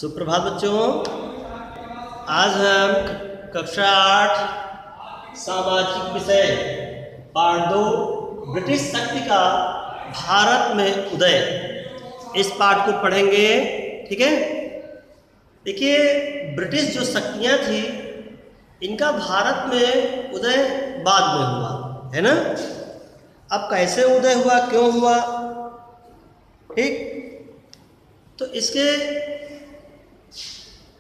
सुप्रभात बच्चों। आज हम कक्षा 8 सामाजिक विषय पाठ 2 ब्रिटिश शक्ति का भारत में उदय, इस पाठ को पढ़ेंगे। ठीक है। देखिए, ब्रिटिश जो शक्तियाँ थी इनका भारत में उदय बाद में हुआ है ना। अब कैसे उदय हुआ, क्यों हुआ, ठीक, तो इसके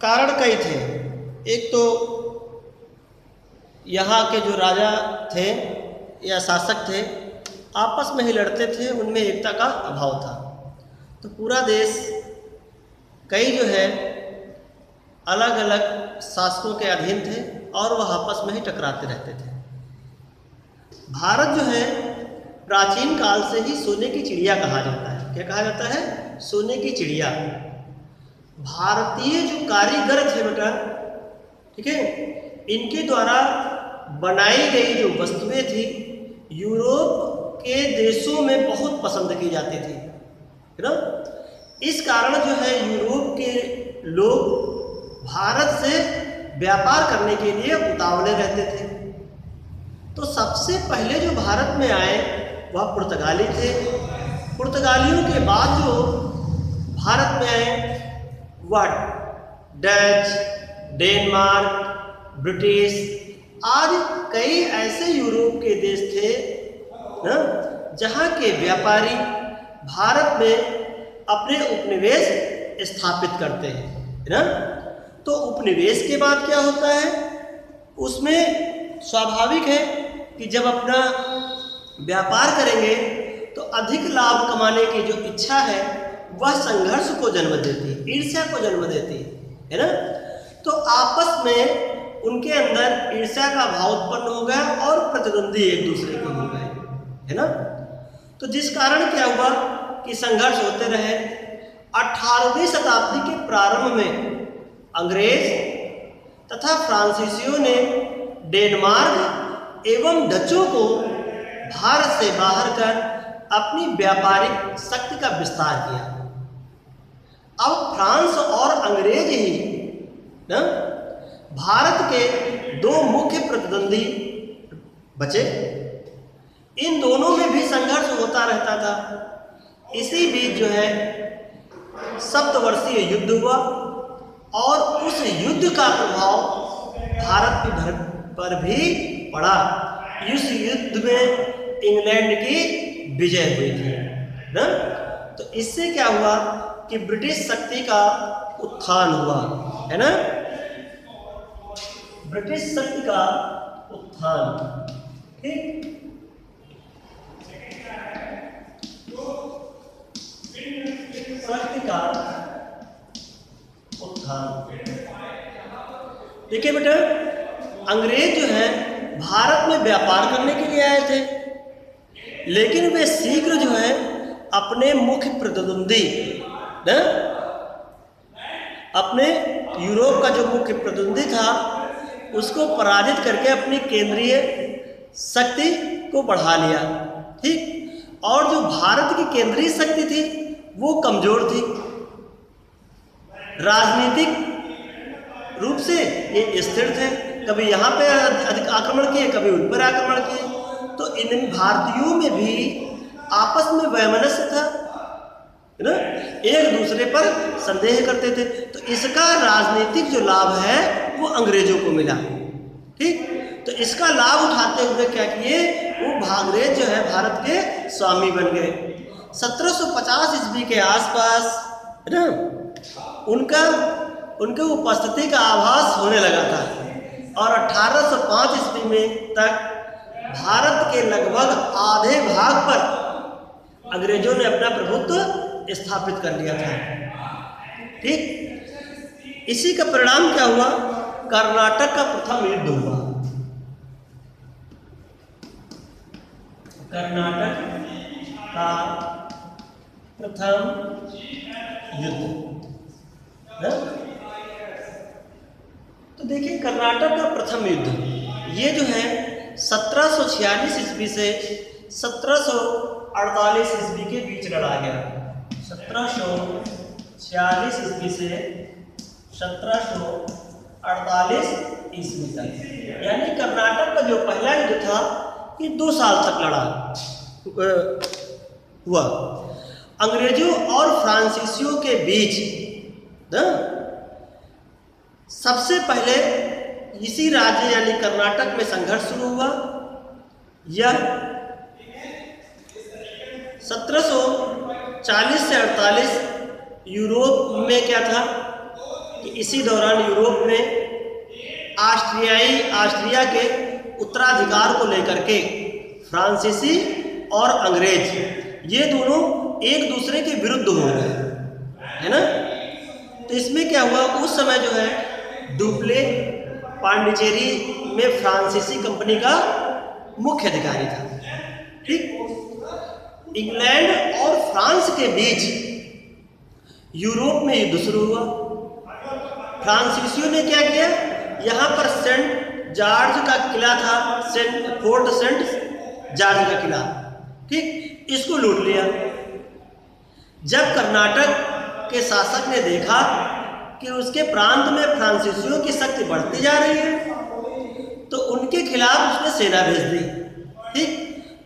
कारण कई थे। एक तो यहाँ के जो राजा थे या शासक थे आपस में ही लड़ते थे, उनमें एकता का अभाव था। तो पूरा देश कई जो है अलग अलग शासकों के अधीन थे और वह आपस में ही टकराते रहते थे। भारत जो है प्राचीन काल से ही सोने की चिड़िया कहा जाता है। क्या कहा जाता है? सोने की चिड़िया। भारतीय जो कारीगर थे बेटा, ठीक है, इनके द्वारा बनाई गई जो वस्तुएं थी यूरोप के देशों में बहुत पसंद की जाती थी, है ना। इस कारण जो है यूरोप के लोग भारत से व्यापार करने के लिए उतावले रहते थे। तो सबसे पहले जो भारत में आए वह पुर्तगाली थे। पुर्तगालियों के बाद जो भारत में आए वह डच, डेनमार्क, ब्रिटिश आदि कई ऐसे यूरोप के देश थे ना, जहाँ के व्यापारी भारत में अपने उपनिवेश स्थापित करते हैं, है ना। तो उपनिवेश के बाद क्या होता है, उसमें स्वाभाविक है कि जब अपना व्यापार करेंगे तो अधिक लाभ कमाने की जो इच्छा है वह संघर्ष को जन्म देती है, ईर्ष्या को जन्म देती है ना। तो आपस में उनके अंदर ईर्ष्या का भाव उत्पन्न हो गया और प्रतिद्वंदी एक दूसरे के हो गए, है ना। तो जिस कारण क्या हुआ कि संघर्ष होते रहे। 18वीं शताब्दी के प्रारंभ में अंग्रेज तथा फ्रांसीसियों ने डेनमार्क एवं डचों को भारत से बाहर कर अपनी व्यापारिक शक्ति का विस्तार किया। अब फ्रांस और अंग्रेज ही ना भारत के दो मुख्य प्रतिद्वंदी बचे। इन दोनों में भी संघर्ष होता रहता था। इसी बीच जो है सप्तवर्षीय युद्ध हुआ और उस युद्ध का प्रभाव भारत पर भी पड़ा। इस युद्ध में इंग्लैंड की विजय हुई थी ना। तो इससे क्या हुआ कि ब्रिटिश शक्ति का उत्थान हुआ, है ना। ब्रिटिश शक्ति का उत्थान, ठीक। शक्ति का उत्थान। देखिए बेटा, अंग्रेज जो है भारत में व्यापार करने के लिए आए थे, लेकिन वे शीघ्र जो है अपने मुख्य प्रतिद्वंदी ना, अपने यूरोप का जो मुख्य प्रतिद्वंदी था उसको पराजित करके अपनी केंद्रीय शक्ति को बढ़ा लिया, ठीक। और जो भारत की केंद्रीय शक्ति थी वो कमजोर थी। राजनीतिक रूप से ये स्थिर थे, कभी यहाँ पे अधिक आक्रमण किए, कभी उन पर आक्रमण किए। तो इन भारतीयों में भी आपस में वैमनस्य था, है ना, एक दूसरे पर संदेह करते थे। तो इसका राजनीतिक जो लाभ है वो अंग्रेजों को मिला, ठीक। तो इसका लाभ उठाते हुए क्या किए, वो अंग्रेज जो है भारत के स्वामी बन गए। 1750 ईस्वी के आसपास, है ना, उनके उपस्थिति का आभास होने लगा था और 1805 ईस्वी में तक भारत के लगभग आधे भाग पर अंग्रेजों ने अपना प्रभुत्व स्थापित कर लिया था, ठीक। इसी का परिणाम क्या हुआ, कर्नाटक का प्रथम युद्ध हुआ। कर्नाटक का प्रथम युद्ध, तो देखिए कर्नाटक का प्रथम युद्ध ये जो है 1746 ईस्वी से 1748 ईस्वी के बीच लड़ा गया। 1746 ईस्वी से 1748 ईस्वी तक। यानी कर्नाटक का जो पहला युद्ध था ये 2 साल तक लड़ा हुआ। अंग्रेजों और फ्रांसीसियों के बीच सबसे पहले इसी राज्य यानी कर्नाटक में संघर्ष शुरू हुआ। यह 1740 से 48 यूरोप में क्या था कि इसी दौरान यूरोप में ऑस्ट्रिया के उत्तराधिकार को लेकर के फ्रांसीसी और अंग्रेज ये दोनों एक दूसरे के विरुद्ध हो गए, है ना। तो इसमें क्या हुआ, उस समय जो है डुप्ले पांडिचेरी में फ्रांसीसी कंपनी का मुख्य अधिकारी था। ठीक, इंग्लैंड और फ्रांस के बीच यूरोप में युद्ध शुरू हुआ। फ्रांसीसियों ने क्या किया, यहाँ पर सेंट जॉर्ज का किला था, फोर्ट सेंट जॉर्ज का किला, ठीक, इसको लूट लिया। जब कर्नाटक के शासक ने देखा कि उसके प्रांत में फ्रांसीसियों की शक्ति बढ़ती जा रही है तो उनके खिलाफ उसने सेना भेज दी। ठीक,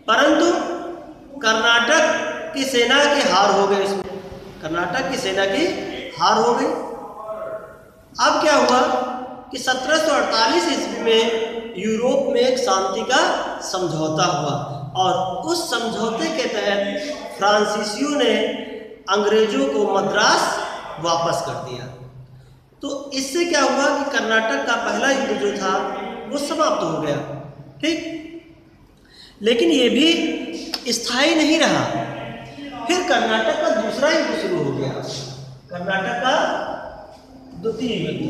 परंतु कर्नाटक की सेना की हार हो गई, इसमें कर्नाटक की सेना की हार हो गई। अब क्या हुआ कि 1748 ईस्वी में यूरोप में एक शांति का समझौता हुआ और उस समझौते के तहत फ्रांसीसियों ने अंग्रेजों को मद्रास वापस कर दिया। तो इससे क्या हुआ कि कर्नाटक का पहला युद्ध जो था वो समाप्त हो गया। ठीक, लेकिन ये भी स्थायी नहीं रहा। फिर कर्नाटक का दूसरा युद्ध शुरू हो गया, कर्नाटक का द्वितीय युद्ध।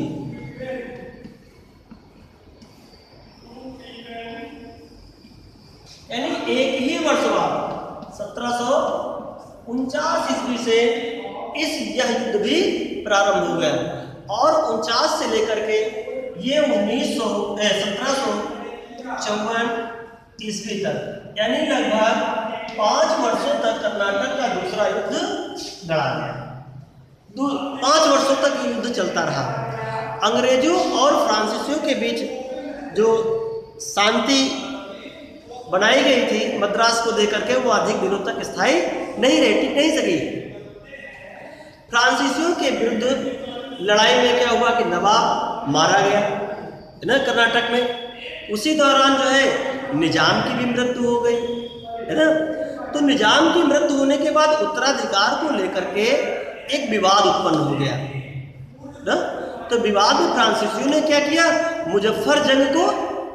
यानी एक ही वर्ष बाद 1749 ईस्वी से यह युद्ध भी प्रारंभ हो गया और 49 से लेकर के ये 1754 ईस्वी तक, यानी लगभग 5 वर्षों तक कर्नाटक का दूसरा युद्ध लड़ा गया। 5 वर्षों तक ये युद्ध चलता रहा। अंग्रेजों और फ्रांसीसियों के बीच जो शांति बनाई गई थी मद्रास को देकर के वो अधिक दिनों तक स्थायी नहीं रही, टिक नहीं सकी। फ्रांसीसियों के विरुद्ध लड़ाई में क्या हुआ कि नवाब मारा गया, है ना, कर्नाटक में। उसी दौरान जो है निजाम की भी मृत्यु हो गई, है ना। तो निजाम की मृत्यु होने के बाद उत्तराधिकार को लेकर के एक विवाद उत्पन्न हो गया ना। तो विवाद में फ्रांसीसियों ने क्या किया, मुजफ्फरजंग को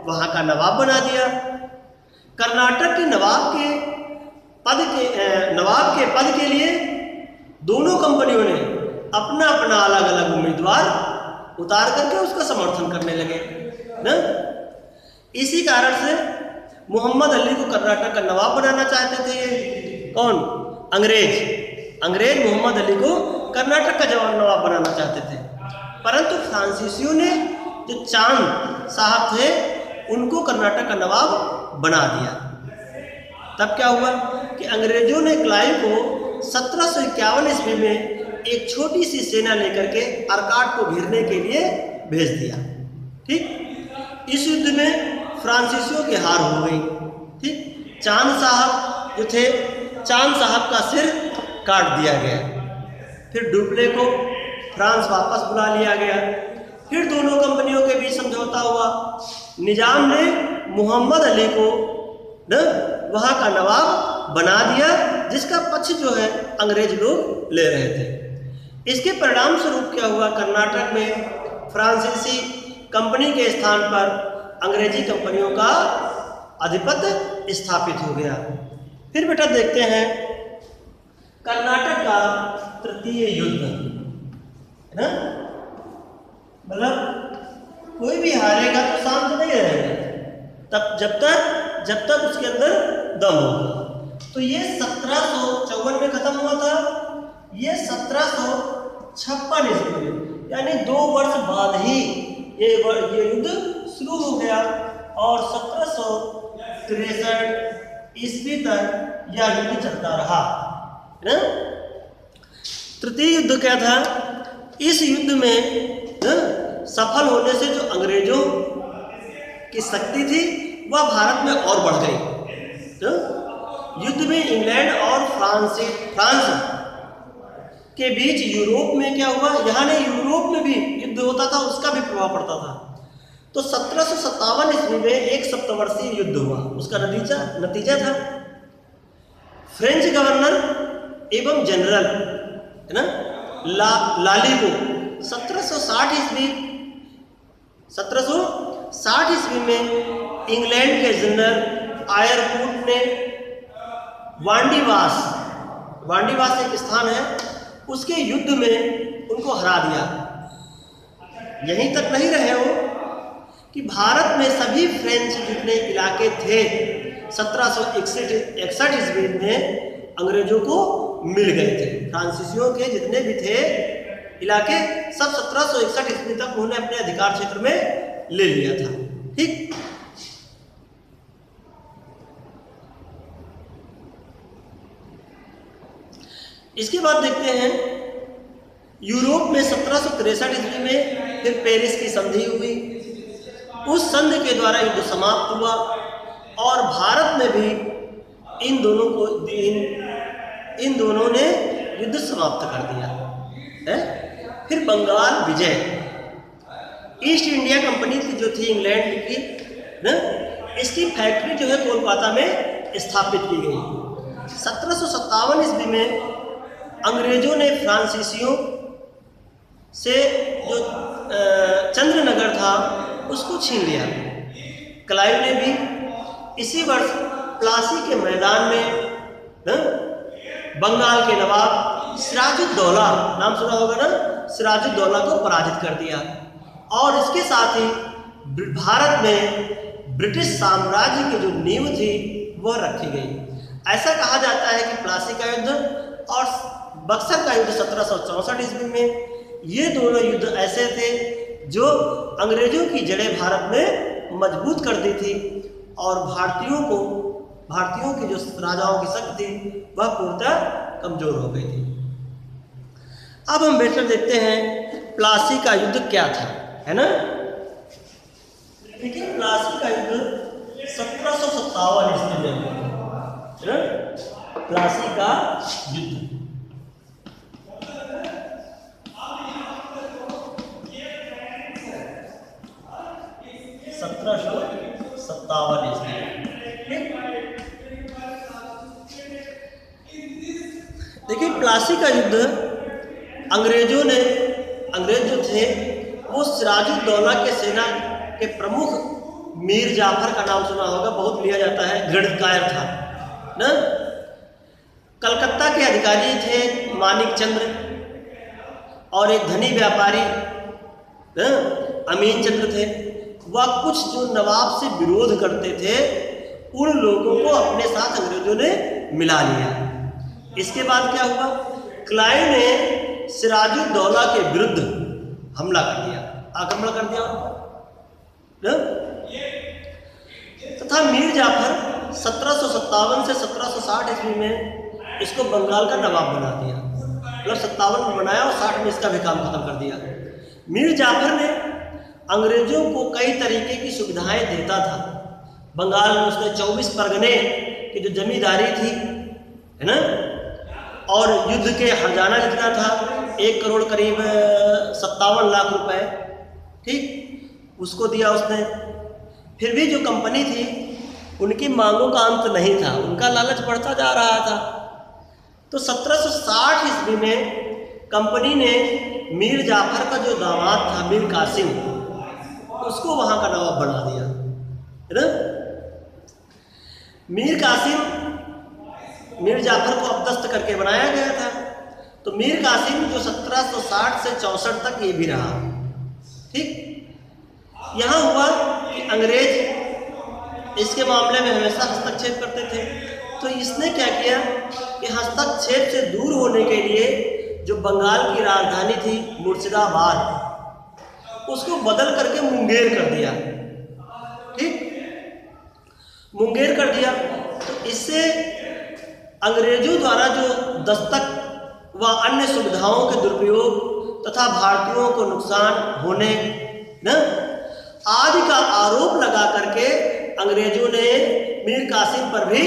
वहां का नवाब बना दिया। कर्नाटक के नवाब के पद के लिए दोनों कंपनियों ने अपना अपना अलग अलग उम्मीदवार उतार करके उसका समर्थन करने लगे ना। इसी कारण से मोहम्मद अली को कर्नाटक का नवाब बनाना चाहते थे। कौन? अंग्रेज मोहम्मद अली को कर्नाटक का नवाब बनाना चाहते थे, परंतु फ्रांसीसियों ने जो चांद साहब थे उनको कर्नाटक का नवाब बना दिया। तब क्या हुआ कि अंग्रेजों ने क्लाइव को 1751 ईस्वी में एक छोटी सी सेना लेकर के अर्काट को घेरने के लिए भेज दिया। ठीक, इस युद्ध में फ्रांसीसियों की हार हो गई। ठीक, चांद साहब जो थे, चांद साहब का सिर काट दिया गया। फिर डुप्ले को फ्रांस वापस बुला लिया गया। फिर दोनों कंपनियों के बीच समझौता हुआ। निजाम ने मोहम्मद अली को वहाँ का नवाब बना दिया, जिसका पक्ष जो है अंग्रेज लोग ले रहे थे। इसके परिणाम स्वरूप क्या हुआ, कर्नाटक में फ्रांसीसी कंपनी के स्थान पर अंग्रेजी कंपनियों का आधिपत्य स्थापित हो गया। फिर बेटा देखते हैं कर्नाटक का तृतीय युद्ध, है ना। मतलब कोई भी हारेगा तो शांत नहीं रहेगा तब जब तक उसके अंदर दम होगा। तो ये 1754 में खत्म हुआ था, ये 1756 ईस्वी में, यानी 2 वर्ष बाद ही ये युद्ध शुरू हो गया और 1763 ईस्वी तक यह युद्ध चलता रहा, है ना। तृतीय युद्ध क्या था? इस युद्ध में सफल होने से जो अंग्रेजों की शक्ति थी वह भारत में और बढ़ गई। युद्ध में इंग्लैंड और फ्रांस के बीच यूरोप में क्या हुआ, यहाँ ने यूरोप में भी युद्ध होता था, उसका भी प्रभाव पड़ता था। तो 1757 ईस्वी में एक सप्तवर्षीय युद्ध हुआ। उसका नतीजा था फ्रेंच गवर्नर एवं जनरल है ना लाली को 1760 ईस्वी में इंग्लैंड के जनरल आयरकूट ने वांडीवास एक स्थान है, उसके युद्ध में उनको हरा दिया। यहीं तक नहीं रहे हो कि भारत में सभी फ्रेंच जितने इलाके थे 1761 ईस्वी में अंग्रेजों को मिल गए थे। फ्रांसीसियों के जितने भी थे इलाके सब 1761 ईस्वी तक उन्होंने अपने अधिकार क्षेत्र में ले लिया था। ठीक, इसके बाद देखते हैं यूरोप में 1763 ईस्वी में फिर पेरिस की संधि हुई। उस संधि के द्वारा युद्ध समाप्त हुआ और भारत में भी इन दोनों ने युद्ध समाप्त कर दिया है। फिर बंगाल विजय, ईस्ट इंडिया कंपनी की जो थी इंग्लैंड की ना, इसकी फैक्ट्री जो है कोलकाता में स्थापित की गई। 1757 ईस्वी में अंग्रेजों ने फ्रांसीसियों से जो चंद्रनगर था उसको छीन लिया। क्लाइव ने भी इसी वर्ष प्लासी के मैदान में बंगाल के नवाब सिराजुद्दौला, नाम सुना होगा ना, सिराजुद्दौला को पराजित कर दिया। और इसके साथ ही भारत में ब्रिटिश साम्राज्य की जो नींव थी वह रखी गई। ऐसा कहा जाता है कि प्लासी का युद्ध और बक्सर का युद्ध 1764 ईस्वी में, ये दोनों युद्ध ऐसे थे जो अंग्रेजों की जड़ें भारत में मजबूत कर दी थी और भारतीयों की जो राजाओं की शक्ति थी वह पूर्णतः कमजोर हो गई थी। अब हम बेहतर देखते हैं प्लासी का युद्ध क्या था, है ना। देखिए प्लासी का युद्ध 1757 ईस्वी में हुआ, प्लासी का युद्ध। 1757 ईस्वी। देखिए प्लासी का युद्ध अंग्रेज जो थे वो सिराजुद्दौला के सेना के प्रमुख मीर जाफर का नाम सुना होगा, बहुत लिया जाता है, गणितकार था ना। कलकत्ता के अधिकारी थे मानिक चंद्र और एक धनी व्यापारी अमीन चंद्र थे। वह कुछ जो नवाब से विरोध करते थे उन लोगों को अपने साथ अंग्रेजों ने मिला लिया। इसके बाद क्या हुआ, क्लाइव ने सिराजुद्दौला के विरुद्ध हमला कर दिया, आक्रमण कर दिया तथा मीर जाफर 1757 से 1760 ईस्वी में इसको बंगाल का नवाब बना दिया। मतलब 57 में बनाया और 60 में इसका भी काम खत्म कर दिया। मीर जाफर ने अंग्रेजों को कई तरीके की सुविधाएं देता था। बंगाल में उसने 24 परगने की जो जमींदारी थी, है ना, और युद्ध के हर्जाना जितना था 1 करोड़ करीब 57 लाख रुपए, ठीक, उसको दिया उसने। फिर भी जो कंपनी थी उनकी मांगों का अंत नहीं था, उनका लालच बढ़ता जा रहा था। तो 1760 ईस्वी में कंपनी ने मीर जाफर का जो दामाद था मीर कासिम, उसको वहां का नवाब बना दिया, है ना। मीर कासिम मीर जाफर को अपदस्थ करके बनाया गया था। तो मीर कासिम जो 1760 से 64 तक ये भी रहा, ठीक। यहाँ हुआ कि अंग्रेज इसके मामले में हमेशा हस्तक्षेप करते थे। तो इसने क्या किया कि हस्तक्षेप से दूर होने के लिए जो बंगाल की राजधानी थी मुर्शिदाबाद, उसको बदल करके मुंगेर कर दिया, ठीक, मुंगेर कर दिया। तो इससे अंग्रेजों द्वारा जो दस्तक व अन्य सुविधाओं के दुरुपयोग तथा भारतीयों को नुकसान होने न आदि का आरोप लगा करके अंग्रेजों ने मीर कासिम पर भी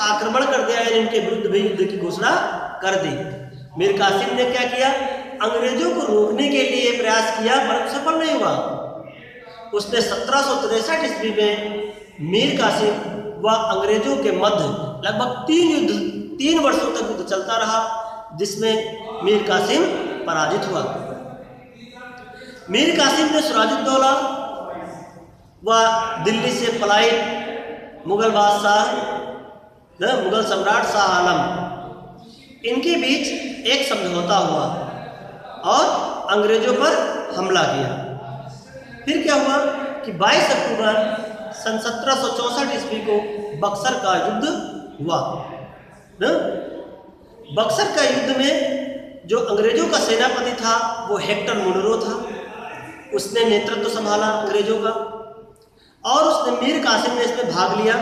आक्रमण कर दिया, यानी इनके विरुद्ध भी युद्ध की घोषणा कर दी। मीर कासिम ने क्या किया, अंग्रेजों को रोकने के लिए प्रयास किया, पर सफल नहीं हुआ। उसने 1763 ईस्वी में मीर कासिम व अंग्रेजों के मध्य लगभग 3 वर्षों तक युद्ध चलता रहा, जिसमें मीर कासिम पराजित हुआ। मीर कासिम ने सिराजुद्दौला व दिल्ली से पलायित मुगल बादशाह मुगल सम्राट शाह आलम, इनके बीच एक समझौता हुआ और अंग्रेजों पर हमला किया। फिर क्या हुआ कि 22 अक्टूबर सन 1764 ईस्वी को बक्सर का युद्ध हुआ। बक्सर का युद्ध में जो अंग्रेजों का सेनापति था वो हेक्टर मुनरो था। उसने नेतृत्व संभाला अंग्रेजों का और उसने मीर कासिम ने इसमें भाग लिया,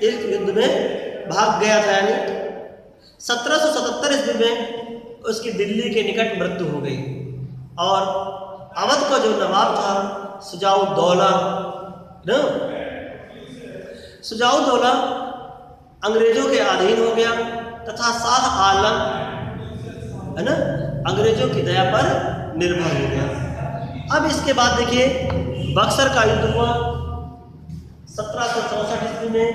इस युद्ध में भाग गया था। यानी 1777 ईस्वी में उसकी दिल्ली के निकट मृत्यु हो गई और अवध का जो नवाब था शुजाउद्दौला अंग्रेजों के अधीन हो गया तथा शाह आलम है ना अंग्रेजों की दया पर निर्भर हो गया। अब इसके बाद देखिए बक्सर का युद्ध हुआ 1764 ईस्वी में।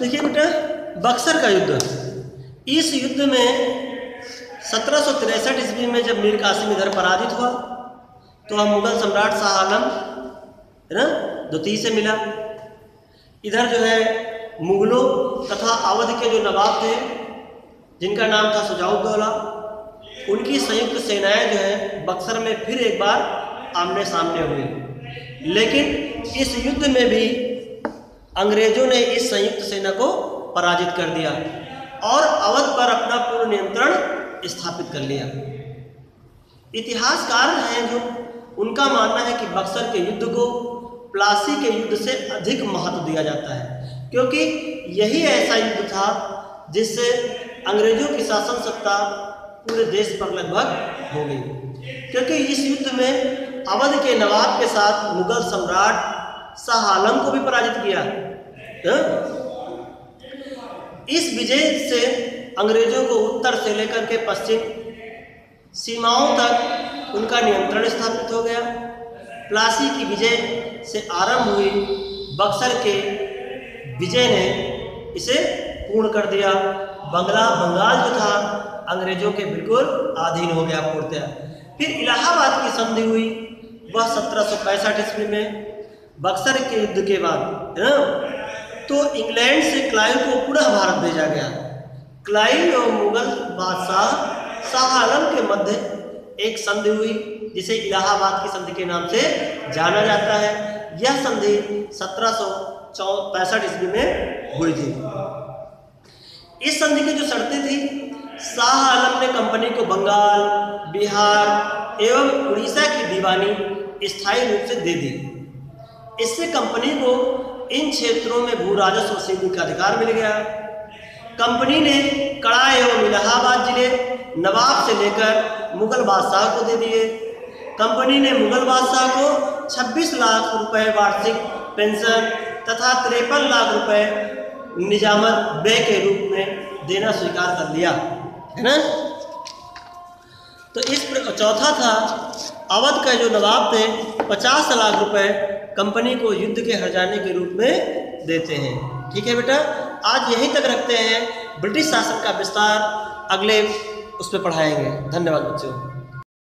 देखिए बेटा बक्सर का युद्ध, इस युद्ध में 1763 ईस्वी में जब मीर कासिम इधर पराजित हुआ तो हम मुगल सम्राट शाह आलम है ना द्वितीय से मिला। इधर जो है मुगलों तथा अवध के जो नवाब थे जिनका नाम था शुजाउद्दौला, उनकी संयुक्त सेनाएं जो है बक्सर में फिर एक बार आमने सामने हुई। लेकिन इस युद्ध में भी अंग्रेजों ने इस संयुक्त सेना को पराजित कर दिया और अवध पर अपना पूर्ण नियंत्रण स्थापित कर लिया। इतिहासकार हैं जो उनका मानना है कि बक्सर के युद्ध को प्लासी के युद्ध से अधिक महत्व दिया जाता है, क्योंकि यही ऐसा युद्ध था जिससे अंग्रेजों की शासन सत्ता पूरे देश पर लगभग हो गई। क्योंकि इस युद्ध में अवध के नवाब के साथ मुगल सम्राट शाह आलम को भी पराजित किया। इस विजय से अंग्रेजों को उत्तर से लेकर के पश्चिम सीमाओं तक उनका नियंत्रण स्थापित हो गया। प्लासी की विजय से आरंभ हुई बक्सर के विजय ने इसे पूर्ण कर दिया। बंगाल जो था अंग्रेजों के बिल्कुल अधीन हो गया पूर्णतया। फिर इलाहाबाद की संधि हुई वह 1765 ईस्वी में। बक्सर के युद्ध के बाद है ना तो इंग्लैंड से क्लाइव को पुनः भारत भेजा गया। क्लाइव और मुगल बादशाह शाह आलम के मध्य एक संधि हुई जिसे इलाहाबाद की संधि के नाम से जाना जाता है। यह संधि 1765 ईस्वी में हुई थी। इस संधि की जो शर्तें थी, शाह आलम ने कंपनी को बंगाल, बिहार एवं उड़ीसा की दीवानी स्थायी रूप से दे दी। इससे कंपनी को इन क्षेत्रों में भू राजस्व वसूली का अधिकार मिल गया। कंपनी ने कड़ा एवं इलाहाबाद जिले नवाब से लेकर मुगल बादशाह को दे दिए। कंपनी ने मुगल बादशाह को 26 लाख रुपए वार्षिक पेंशन तथा 53 लाख रुपए निजामत व्यय के रूप में देना स्वीकार कर लिया, है ना। तो इस चौथा था अवध का जो नवाब थे 50 लाख रुपए कंपनी को युद्ध के हर्जाने के रूप में देते हैं। ठीक है बेटा, आज यहीं तक रखते हैं। ब्रिटिश शासन का विस्तार अगले उस पर पढ़ाएंगे। धन्यवाद बच्चों।